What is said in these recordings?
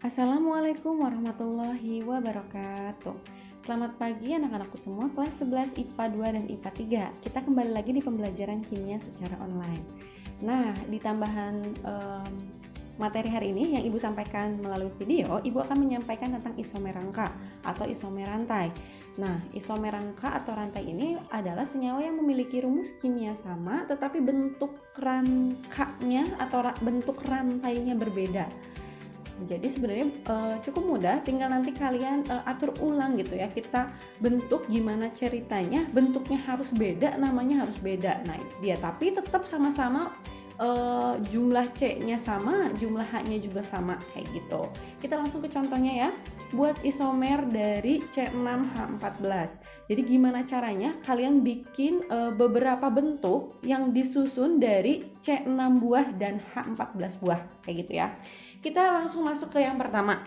Assalamualaikum warahmatullahi wabarakatuh. Selamat pagi anak-anakku semua kelas 11 IPA 2 dan IPA 3. Kita kembali lagi di pembelajaran kimia secara online. Nah, di tambahan materi hari ini yang Ibu sampaikan melalui video, Ibu akan menyampaikan tentang isomer rangka atau isomer rantai. Nah, isomer rangka atau rantai ini adalah senyawa yang memiliki rumus kimia sama tetapi bentuk rangkanya atau bentuk rantainya berbeda. Jadi sebenarnya cukup mudah, tinggal nanti kalian atur ulang gitu ya. Kita bentuk gimana ceritanya, bentuknya harus beda, namanya harus beda. Nah itu dia, tapi tetap sama-sama jumlah C-nya sama, jumlah H-nya juga sama kayak gitu. Kita langsung ke contohnya ya. Buat isomer dari C6H14. Jadi gimana caranya kalian bikin beberapa bentuk yang disusun dari C6 buah dan H14 buah kayak gitu ya. Kita langsung masuk ke yang pertama.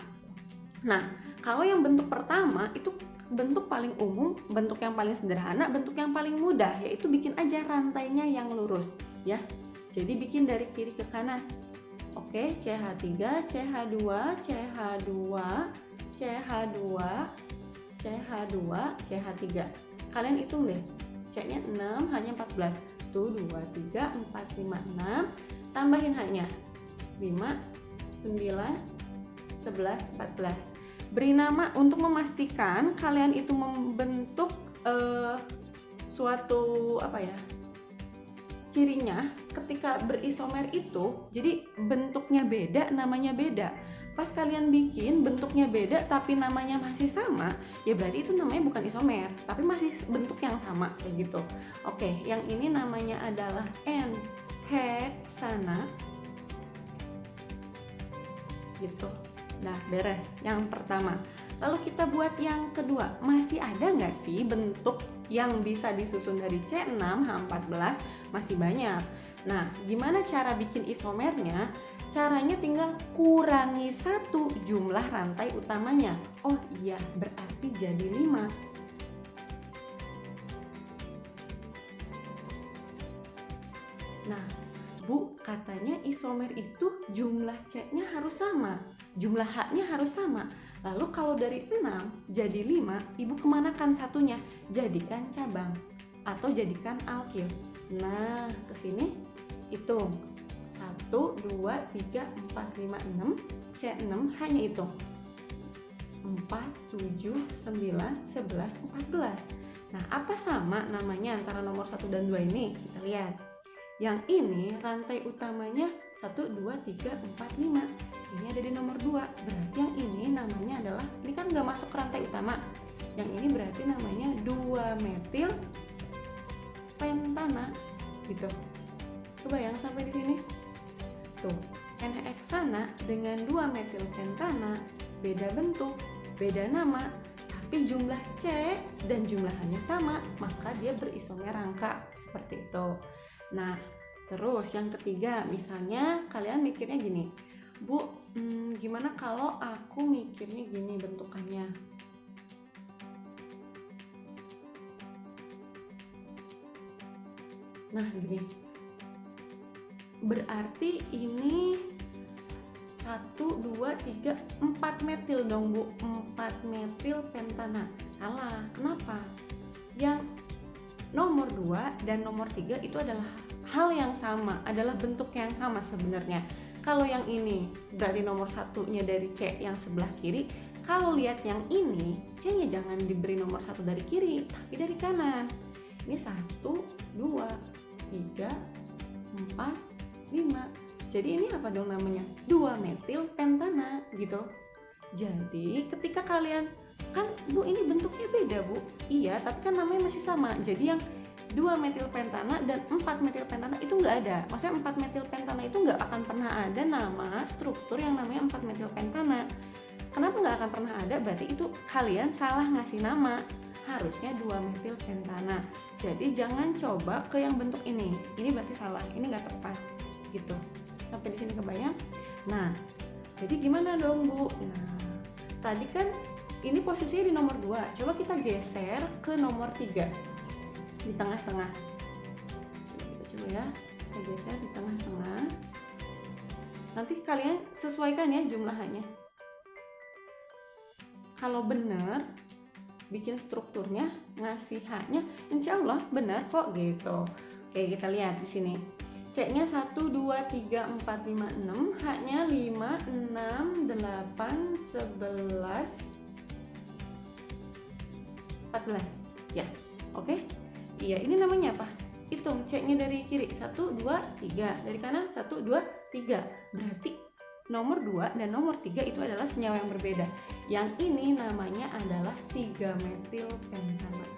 Nah, kalau yang bentuk pertama itu bentuk paling umum, bentuk yang paling sederhana, bentuk yang paling mudah, yaitu bikin aja rantainya yang lurus ya. Jadi bikin dari kiri ke kanan. Oke, CH3, CH2, CH2, CH2, CH2, CH3. Kalian hitung deh. C-nya 6, H-nya 14. Tuh 2, 3, 4, 5, 6. Tambahin H-nya. 5, 9, 11, 14. Beri nama untuk memastikan kalian itu membentuk suatu cirinya ketika berisomer itu. Jadi bentuknya beda, namanya beda. Pas kalian bikin bentuknya beda tapi namanya masih sama, ya berarti itu namanya bukan isomer, tapi masih bentuk yang sama kayak gitu. Oke, yang ini namanya adalah N-heksana gitu. Nah, beres yang pertama. Lalu kita buat yang kedua. Masih ada nggak sih bentuk yang bisa disusun dari C6H14? Masih banyak. Nah, gimana cara bikin isomernya? Caranya tinggal kurangi 1 jumlah rantai utamanya. Oh iya, berarti jadi 5. Nah, Bu, katanya isomer itu jumlah C-nya harus sama, jumlah H-nya harus sama. Lalu kalau dari 6 jadi 5, Ibu kemanakan satunya? Jadikan cabang atau jadikan alkil. Nah, kesini hitung. 1, 2, 3, 4, 5, 6. C6 hanya hitung 4, 7, 9, 11, 14. Nah, apa sama namanya antara nomor 1 dan 2 ini? Kita lihat. Yang ini rantai utamanya 1, 2, 3, 4, 5. Ini ada di nomor 2. Berarti yang ini namanya adalah, ini kan nggak masuk ke rantai utama. Yang ini berarti namanya 2-metil pentana gitu. Coba yang sampai di sini. Tuh, N-heksana dengan 2-metil pentana beda bentuk, beda nama, tapi jumlah C dan jumlahannya sama, maka dia berisomer rangka seperti itu. Nah, terus yang ketiga, misalnya kalian mikirnya gini, Bu, gimana kalau aku mikirnya gini bentukannya? Nah, gini. Berarti ini 1, 2, 3, 4 metil dong, Bu. 4 metil pentana. Salah, kenapa? Yang nomor 2 dan nomor 3 itu adalah hal yang sama, adalah bentuk yang sama sebenarnya. Kalau yang ini berarti nomor 1-nya dari C yang sebelah kiri. Kalau lihat yang ini, C-nya jangan diberi nomor 1 dari kiri, tapi dari kanan. Ini 1, 2, 3, 4, 5. Jadi ini apa dong namanya? 2-metil pentana gitu. Jadi ketika kalian, kan Bu ini bentuknya beda Bu. Iya, tapi kan namanya masih sama. Jadi yang 2-metil pentana dan 4-metil pentana itu nggak ada. Maksudnya 4-metil pentana itu nggak akan pernah ada nama struktur yang namanya 4-metil pentana. Kenapa nggak akan pernah ada? Berarti itu kalian salah ngasih nama. Harusnya 2-metil pentana. Jadi jangan coba ke yang bentuk ini. Ini berarti salah. Ini nggak tepat gitu. Sampai di sini kebayang? Nah, jadi gimana dong Bu? Nah, tadi kan ini posisinya di nomor 2. Coba kita geser ke nomor 3. Di tengah-tengah. Kita coba ya. Kita geser di tengah-tengah. Nanti kalian sesuaikan ya jumlahannya. kalau benar bikin strukturnya, ngasih H-nya, insya Allah benar kok gitu. Oke, kita lihat di sini. C-nya 1, 2, 3, 4, 5, 6, H-nya 5, 6, 8, 11, 14. Ya, oke. Iya, ini namanya apa? Hitung C-nya dari kiri, 1, 2, 3. Dari kanan, 1, 2, 3. Berarti nomor 2 dan nomor 3 itu adalah senyawa yang berbeda. Yang ini namanya adalah 3-metil pentanat.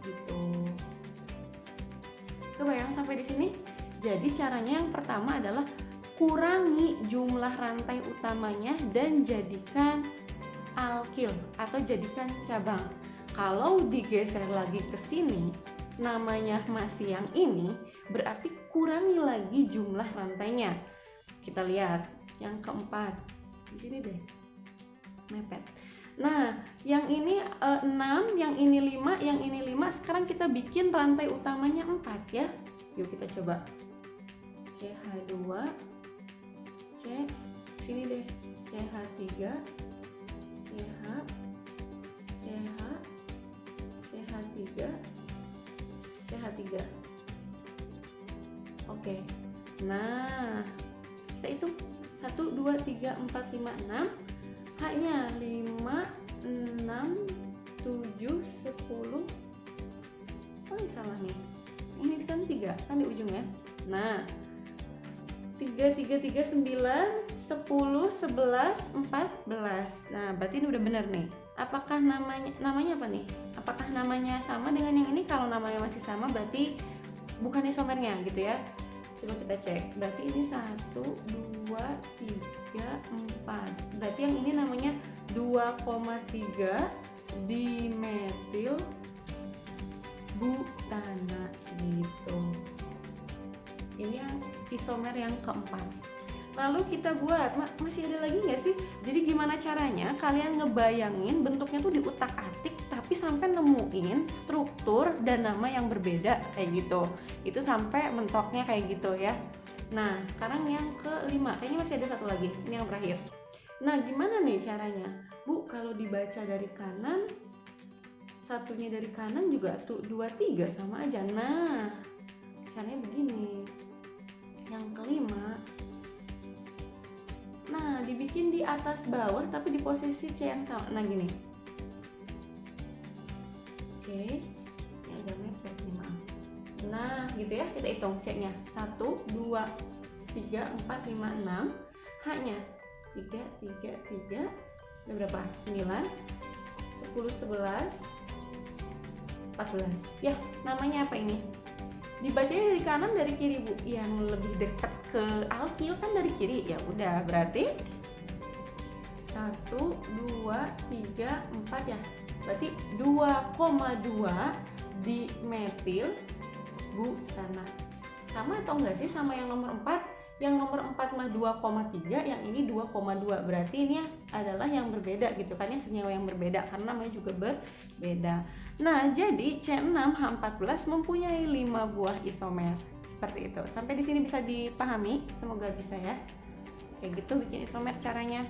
Gitu. Kebayang sampai di sini? Jadi caranya yang pertama adalah kurangi jumlah rantai utamanya dan jadikan alkil atau jadikan cabang. Kalau digeser lagi ke sini, namanya masih yang ini, berarti kurangi lagi jumlah rantainya. Kita lihat yang keempat di sini deh, mepet. Nah, yang ini 6, yang ini 5, yang ini 5. Sekarang kita bikin rantai utamanya 4 ya. Yuk kita coba. CH2, C, sini deh, CH3, CH, CH, CH3, CH3. Oke. Nah, kita hitung 1, 2, 3, 4, 5, 6. H-nya 5, 6, 7, 10. Oh, salah nih. Ini kan 3 kan di ujungnya. Nah, 3, 3, 3, 9, 10, 11, 14. Nah, berarti ini udah benar nih. Apakah namanya apa nih? Apakah namanya sama dengan yang ini? Kalau namanya masih sama berarti bukan isomernya gitu ya. Coba kita cek. Berarti ini 1, 2, 3, 4. Berarti yang ini namanya 2,3 dimetil butana gitu. Ini yang isomer yang keempat. Lalu kita buat, masih ada lagi nggak sih? Jadi gimana caranya kalian ngebayangin bentuknya tuh diutak-atik tapi sampai nemuin struktur dan nama yang berbeda kayak gitu. Itu sampai mentoknya kayak gitu ya. Nah, sekarang yang kelima, kayaknya masih ada satu lagi. Ini yang terakhir. Nah, gimana nih caranya? Bu, kalau dibaca dari kanan, satunya dari kanan juga tuh 2, 3 sama aja. Nah, caranya begini. Yang kelima, nah dibikin di atas bawah tapi di posisi C yang sama. Nah gini. Oke, ini agak mepet nih, maaf. Nah gitu ya, kita hitung C-nya 1, 2, 3, 4, 5, 6. H-nya 3, 3, 3. Ada berapa? 9, 10, 11, 14. Ya, namanya apa ini? Dibacanya dari kanan dari kiri, Bu. Yang lebih dekat ke alkil kan dari kiri. Ya udah, berarti 1, 2, 3, 4 ya. Berarti 2,2 dimetil butana. Sama atau enggak sih sama yang nomor 4? Yang nomor 4 mah 2,3, yang ini 2,2. Berarti ini adalah yang berbeda gitu kan ya, senyawa yang berbeda karena namanya juga berbeda. Nah, jadi C6H14 mempunyai 5 buah isomer. Seperti itu. Sampai di sini bisa dipahami? Semoga bisa ya. Kayak gitu bikin isomer caranya.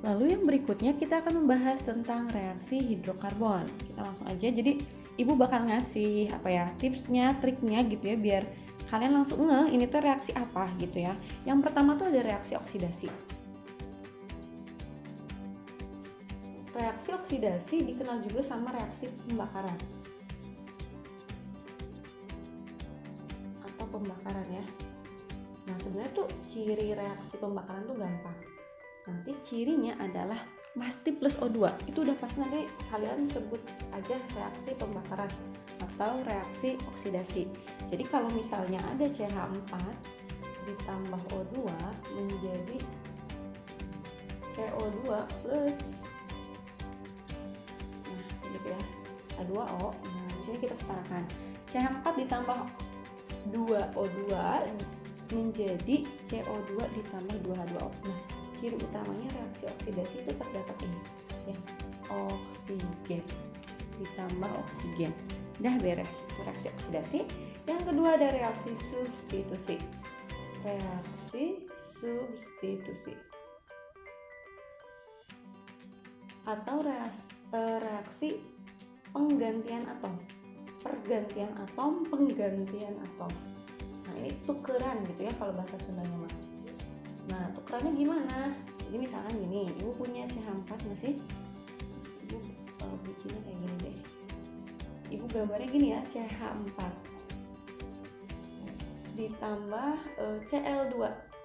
Lalu yang berikutnya kita akan membahas tentang reaksi hidrokarbon. Kita langsung aja. Jadi Ibu bakal ngasih tipsnya, triknya gitu ya biar kalian langsung ngeh ini tuh reaksi apa gitu ya. Yang pertama tuh ada reaksi oksidasi. Reaksi oksidasi dikenal juga sama reaksi pembakaran atau pembakaran ya. Nah sebenarnya tuh ciri reaksi pembakaran tuh gampang. Nanti cirinya adalah pasti plus O2. Itu udah pasti nanti kalian sebut aja reaksi pembakaran atau reaksi oksidasi. Jadi kalau misalnya ada CH4 ditambah O2 menjadi CO2 plus gitu ya, H2O. Nah, di sini kita setarakan. CH4 ditambah 2O2 menjadi CO2 ditambah 2H2O. Nah, ciri utamanya reaksi oksidasi itu terdapat ini ya, oksigen ditambah oksigen. Udah beres itu reaksi oksidasi. Yang kedua ada reaksi substitusi. reaksi substitusi atau reaksi penggantian atom, pergantian atom, penggantian atom. Nah, ini tukeran gitu ya kalau bahasa Sundanya mah. Nah, tukerannya gimana? Jadi misalkan gini, ibu punya CH4 nggak sih? Ibu bikinnya kayak gini deh. Ibu gambarnya gini ya, CH4 ditambah Cl2.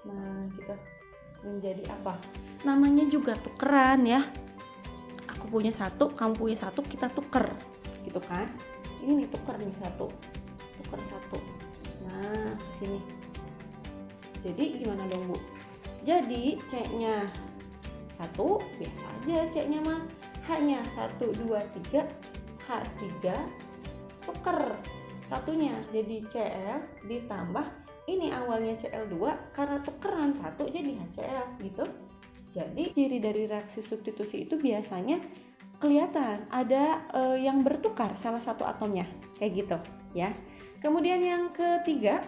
Nah, gitu. Menjadi apa? Namanya juga tukeran ya. Aku punya satu, kamu punya satu, kita tuker. Gitu kan? Ini nih tuker nih satu. Tuker satu. Nah, sini. Jadi gimana dong, Bu? Jadi C-nya 1, biasa aja C-nya mah. Hanya 1, 2, 3, H3 tuker satunya jadi Cl ditambah ini awalnya Cl2 karena tukeran 1 jadi HCl gitu. Jadi ciri dari reaksi substitusi itu biasanya kelihatan ada yang bertukar salah satu atomnya kayak gitu ya. Kemudian yang ketiga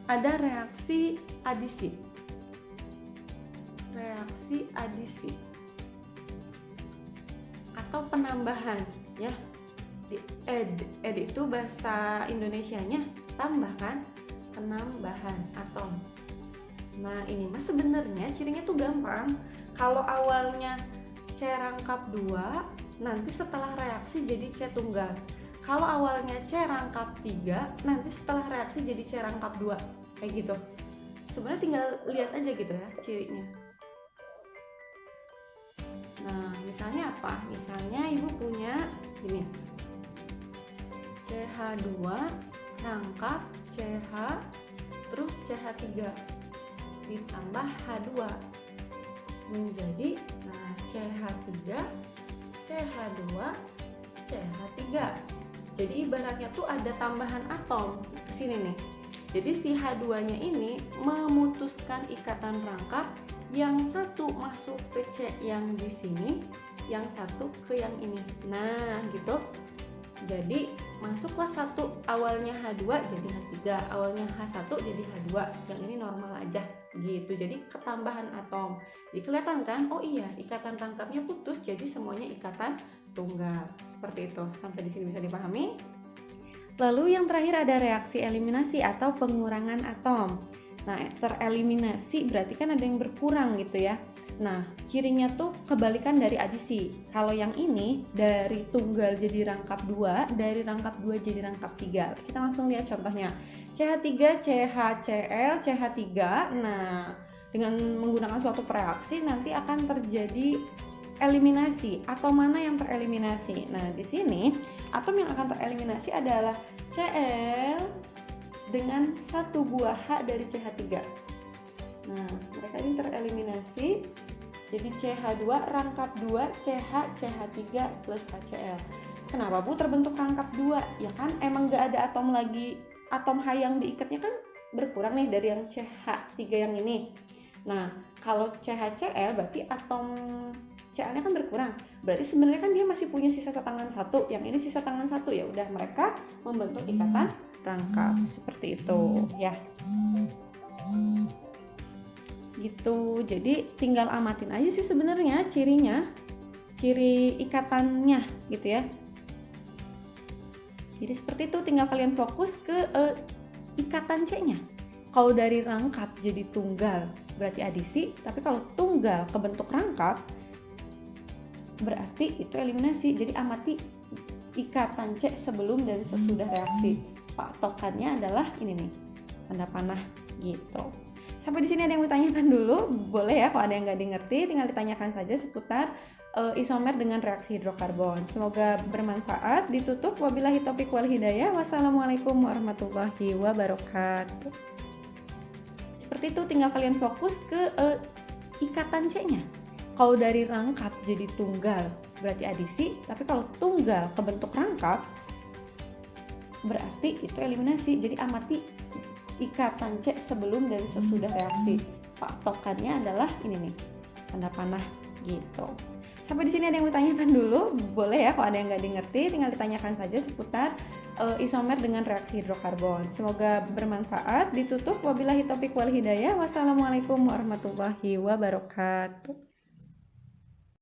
ada reaksi adisi. Reaksi adisi atau penambahan ya. Add itu bahasa Indonesianya tambah kan, penambahan atom. Nah, ini mah sebenarnya cirinya tuh gampang. Kalau awalnya C rangkap 2, nanti setelah reaksi jadi C tunggal. Kalau awalnya C rangkap 3, nanti setelah reaksi jadi C rangkap 2. Kayak gitu. Sebenarnya tinggal lihat aja gitu ya cirinya. Nah, misalnya apa? Misalnya ibu punya ini CH2 rangkap CH terus CH3 ditambah H2 menjadi CH3 CH2 CH3. Jadi ibaratnya tuh ada tambahan atom ke sini nih. Jadi si H2-nya ini memutuskan ikatan rangkap, yang satu masuk ke C yang di sini, yang satu ke yang ini. Nah, gitu. Jadi masuklah satu awalnya H2 jadi H3, awalnya H1 jadi H2. Yang ini normal aja gitu. Jadi ketambahan atom. Jadi kelihatan kan? Oh iya, ikatan rangkapnya putus jadi semuanya ikatan tunggal. Seperti itu. Sampai di sini bisa dipahami? Lalu yang terakhir ada reaksi eliminasi atau pengurangan atom. Nah, tereliminasi berarti kan ada yang berkurang gitu ya. Nah, cirinya tuh kebalikan dari adisi. Kalau yang ini dari tunggal jadi rangkap 2, dari rangkap 2 jadi rangkap 3. Kita langsung lihat contohnya. CH3, CHCl, CH3. Nah, dengan menggunakan suatu reaksi nanti akan terjadi eliminasi. Atom mana yang tereliminasi? Nah, di sini atom yang akan tereliminasi adalah Cl dengan satu buah H dari CH3. Nah, mereka ini tereliminasi jadi CH2 rangkap 2 CH CH3 plus HCl. Kenapa Bu terbentuk rangkap 2? Ya kan emang gak ada atom lagi, atom H yang diikatnya kan berkurang nih dari yang CH3 yang ini. Nah, kalau CHCl berarti atom Cl-nya kan berkurang. Berarti sebenarnya kan dia masih punya sisa tangan satu. Yang ini sisa tangan satu, ya udah mereka membentuk ikatan rangkap seperti itu ya. Gitu. Jadi tinggal amatin aja sih sebenarnya cirinya, ciri ikatannya gitu ya. Jadi seperti itu, tinggal kalian fokus ke ikatan C-nya. Kalau dari rangkap jadi tunggal berarti adisi, tapi kalau tunggal kebentuk rangkap berarti itu eliminasi. Jadi amati ikatan C sebelum dan sesudah reaksi. Patokannya adalah ini nih, tanda panah gitu. Sampai di sini ada yang mau ditanyakan dulu? Boleh ya, kalau ada yang nggak dimengerti tinggal ditanyakan saja seputar isomer dengan reaksi hidrokarbon. Semoga bermanfaat. Ditutup, wabillahi taufiq wal hidayah. Wassalamualaikum warahmatullahi wabarakatuh. Seperti itu, tinggal kalian fokus ke ikatan C-nya. Kalau dari rangkap jadi tunggal berarti adisi, tapi kalau tunggal kebentuk rangkap berarti itu eliminasi. Jadi amati ikatan C sebelum dan sesudah reaksi. Patokannya adalah ini nih, tanda panah gitu. Sampai di sini ada yang mau tanyakan dulu? Boleh ya, kalau ada yang nggak dimengerti tinggal ditanyakan saja seputar isomer dengan reaksi hidrokarbon. Semoga bermanfaat. Ditutup, wabillahi taufiq wal hidayah. Wassalamualaikum warahmatullahi wabarakatuh.